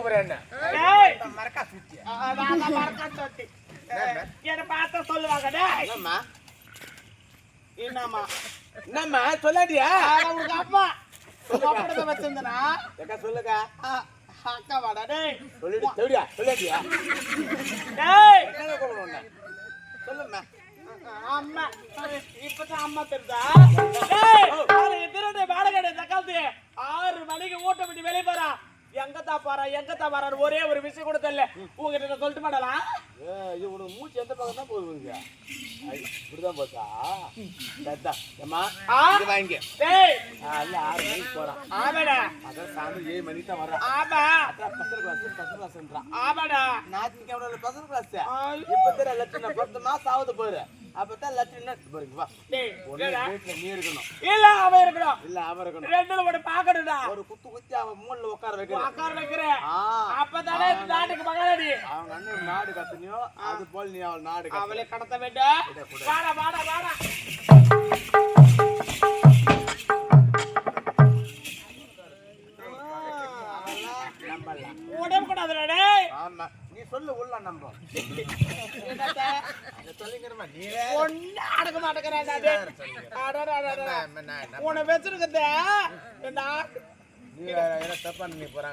போறேன் என்ன மரக்கா சுத்தி மறக்கா சொட்டி என்ன பார்த்தா சொல்லுவாங்க டேய் என்னம்மா என்னம்மா என்னம்மா சொல்லாடியா உனக்கு அப்பா அப்படிதான் வச்சிருந்தனா எக்கா சொல்லுக்கா அக்கா வாடா டேய் சொல்லிடு சொல்லியா சொல்லாடியா டேய் என்ன கூப்பிடணும் சொல்லும்மா அம்மா இப்பதான் அம்மா தெரிதா டேய் அது எதிரடே பாடகடே தக்காளி 6 மணிக்கு ஓட்ட விட்டு வெளிய போறா எங்கதா பாரா ஒரே ஒரு விஷயம் கூட தெரியல உங்ககிட்ட நான் சொல்லிட்டு மாட்டலாம் இவனு மூச்சு எந்த பக்கம் தான் போகுதுங்க இப்படிதான் போச்சா ஏமா இது வாங்க டேய் அல்ல 6 மணிக்கு போறான் ஆமாடா அதான் சாயந்தரம் 7 மணிக்கு தான் வரான் ஆமா அதான் பசங்க கிளாஸ்ன்றான் ஆமாடா ஞாயிற்றுக்கிழமை பசங்க கிளாஸ் இப்ப தெரியல லட்சம் 10 மாசம் ஆகுது போரு அப்பதான் லட்சம் பாருங்க வா டேய் வீட்டுல நீ இருக்கணும் இல்ல அவன் இருக்கணும் இல்ல அவன் இருக்கணும் ரெண்டுல ஒண்ணு பாக்கணும்டா ஒரு குத்தி அவன் மூணுல உட்கார வைக்கணும் உட்கார வைக்கிறேன் அப்பதானே நாட்டுக்கு மகாராணி அவங்க அண்ணன் நாடு கத்தனியோ அது போல நீ அவள் நாடு அவளை கடத்த வேண்டும் வாடா வாடா வாடா உடம்பு கூடாதுடா டேய் ஆமா நீ சொல்லு உள்ள நம்ப சொல்லிக்கிறமா நீ ஒண்ணு அடக்க மாட்டேங்கிறான்டா டேய் உன்னை வச்சிருக்கதே இந்த நீ வேற என்ன தப்பா நீ போறாங்க